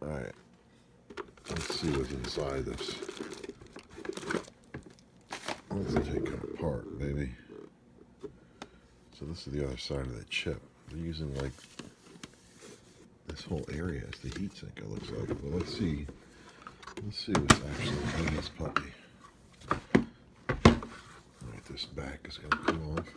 Alright, let's see what's inside this. Let's take it apart, baby. So this is the other side of the chip. They're using like this whole area as the heat sink, it looks like. But let's see what's actually in this puppy. Alright, this back is gonna come off.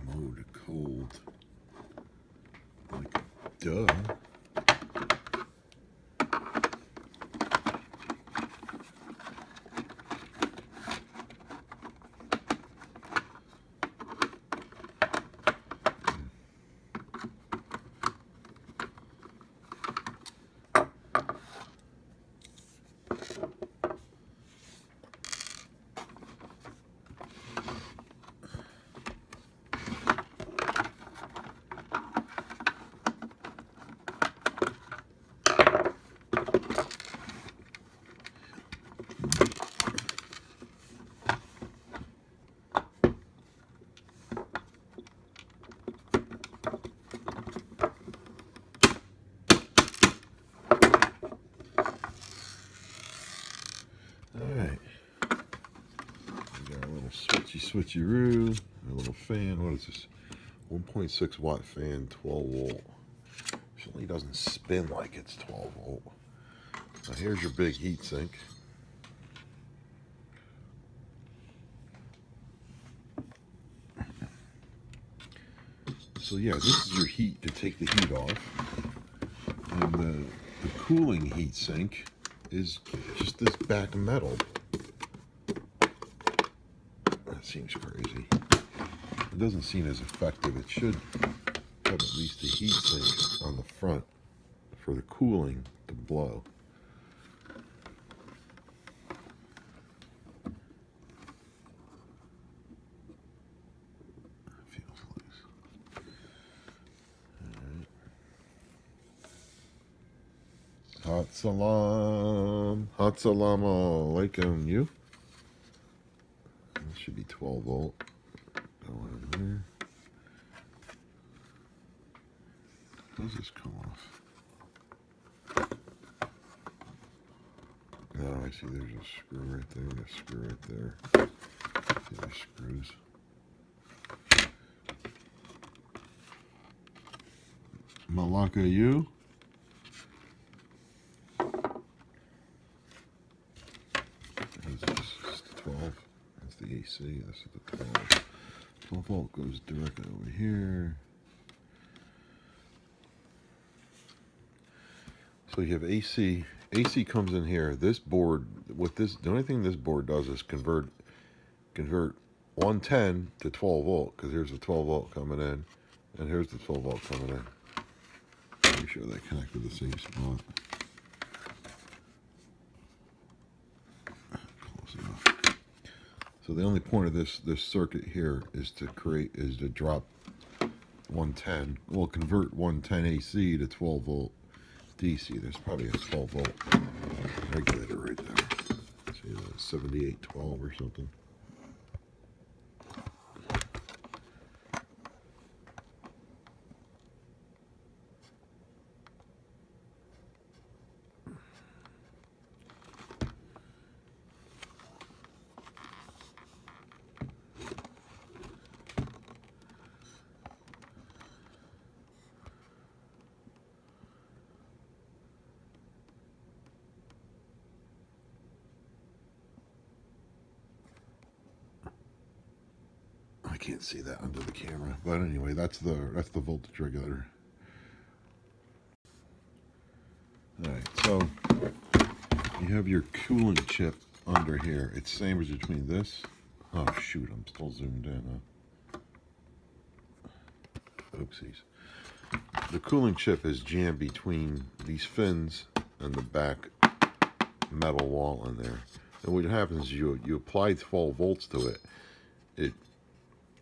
Mode cold. Like, duh. Alright. We got a little switchy-roo, a little fan. What is this? 1.6 watt fan, 12 volt. Certainly doesn't spin like it's 12 volt. Now here's your big heat sink. So yeah, this is your heat to take the heat off. And the cooling heat sink is just this back metal. That seems crazy. It doesn't seem as effective. It should have at least a heat sink on the front for the cooling to blow. Feels loose. All right. Hot salam alaikum, you. This should be 12 volt. Go in there. How does this come off? Oh, I see there's a screw right there and a screw right there. See the screws. Malaka, you? What is this? It's the 12. That's the AC. This is the 12. 12 volt goes directly over here. So you have AC. AC comes in here. This board, the only thing this board does is convert 110 to 12 volt, because here's the 12 volt coming in, and here's the 12 volt coming in. Make sure they connect to the same spot. Close enough. So the only point of this circuit here is to drop 110. We'll convert 110 AC to 12 volt DC. There's probably a 12 volt regulator right there. See, 7812 or something. I can't see that under the camera, but anyway, that's the voltage regulator. All right, so You have your coolant chip under here. It's sandwiched between this. Oh shoot, I'm still zoomed in, huh? Oopsies. The cooling chip is jammed between these fins and the back metal wall in there. And what happens is you apply 12 volts to it. It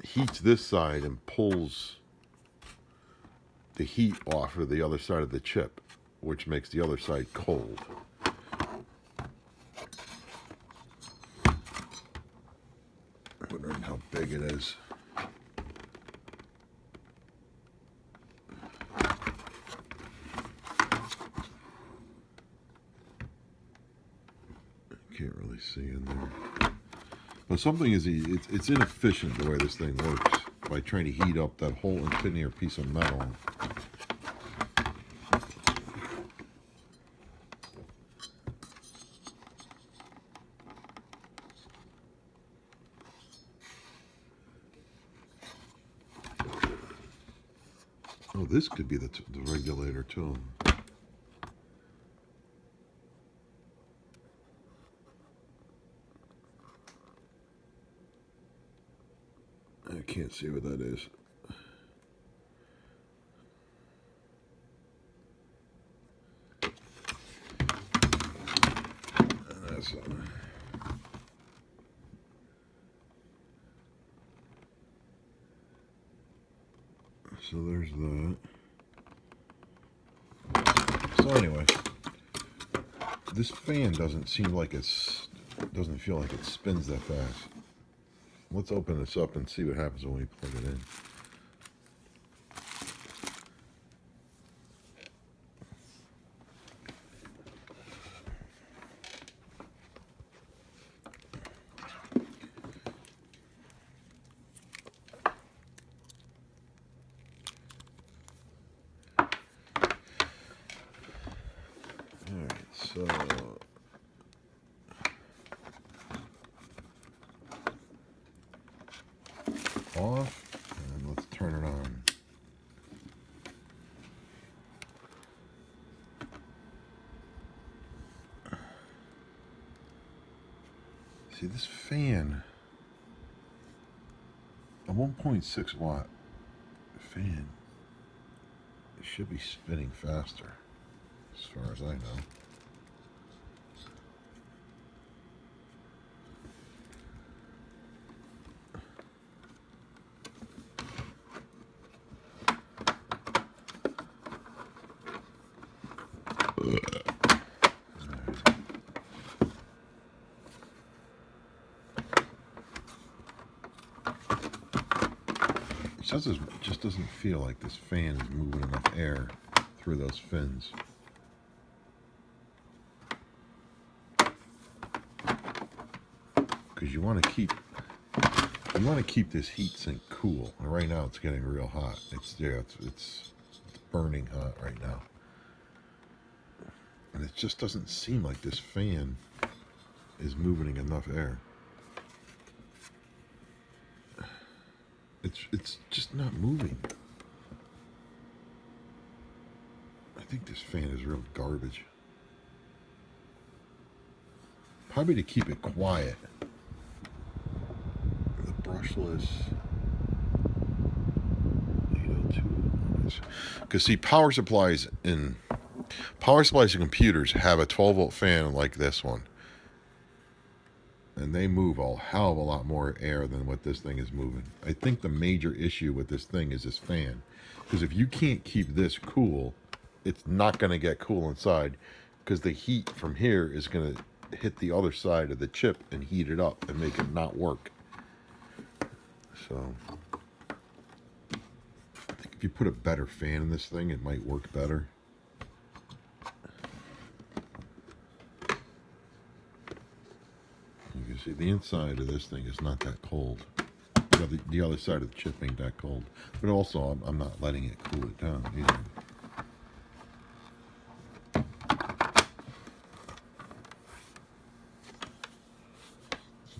heats this side and pulls the heat off of the other side of the chip, which makes the other side cold. Wondering how big it is. Can't really see in there. But something is, it's inefficient the way this thing works by trying to heat up that whole interior piece of metal. Oh, this could be the regulator too. I can't see what that is. That's so there's that. So anyway, this fan doesn't seem like doesn't feel like it spins that fast. Let's open this up and see what happens when we plug it in. Alright, so off, and let's turn it on. See, this fan, a 1.6 watt fan, it should be spinning faster, as far as I know. It just doesn't feel like this fan is moving enough air through those fins. Because you want to keep this heat sink cool. And right now it's getting real hot. It's burning hot right now. And it just doesn't seem like this fan is moving enough air. It's just not moving. I think this fan is real garbage. Probably to keep it quiet. The brushless 802. Because see, power supplies and computers have a 12-volt fan like this one. And they move a hell of a lot more air than what this thing is moving. I think the major issue with this thing is this fan. Because if you can't keep this cool, it's not going to get cool inside. Because the heat from here is going to hit the other side of the chip and heat it up and make it not work. So, I think if you put a better fan in this thing, it might work better. You see, the inside of this thing is not that cold. The other side of the chip ain't that cold. But also, I'm not letting it cool it down either.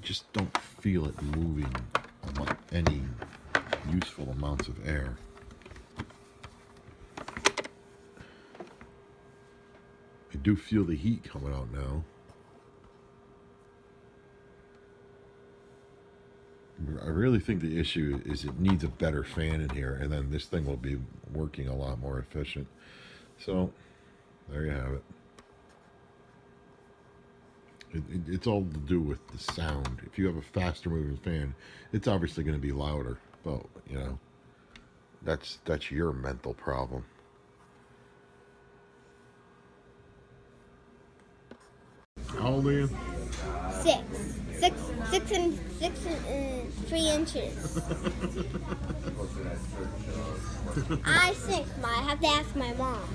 Just don't feel it moving any useful amounts of air. I do feel the heat coming out now. I really think the issue is it needs a better fan in here, and then this thing will be working a lot more efficient. So, there you have it. It's all to do with the sound. If you have a faster moving fan, it's obviously going to be louder. But, you know, that's your mental problem. How old are you? 6 and 3 inches. I think I have to ask my mom.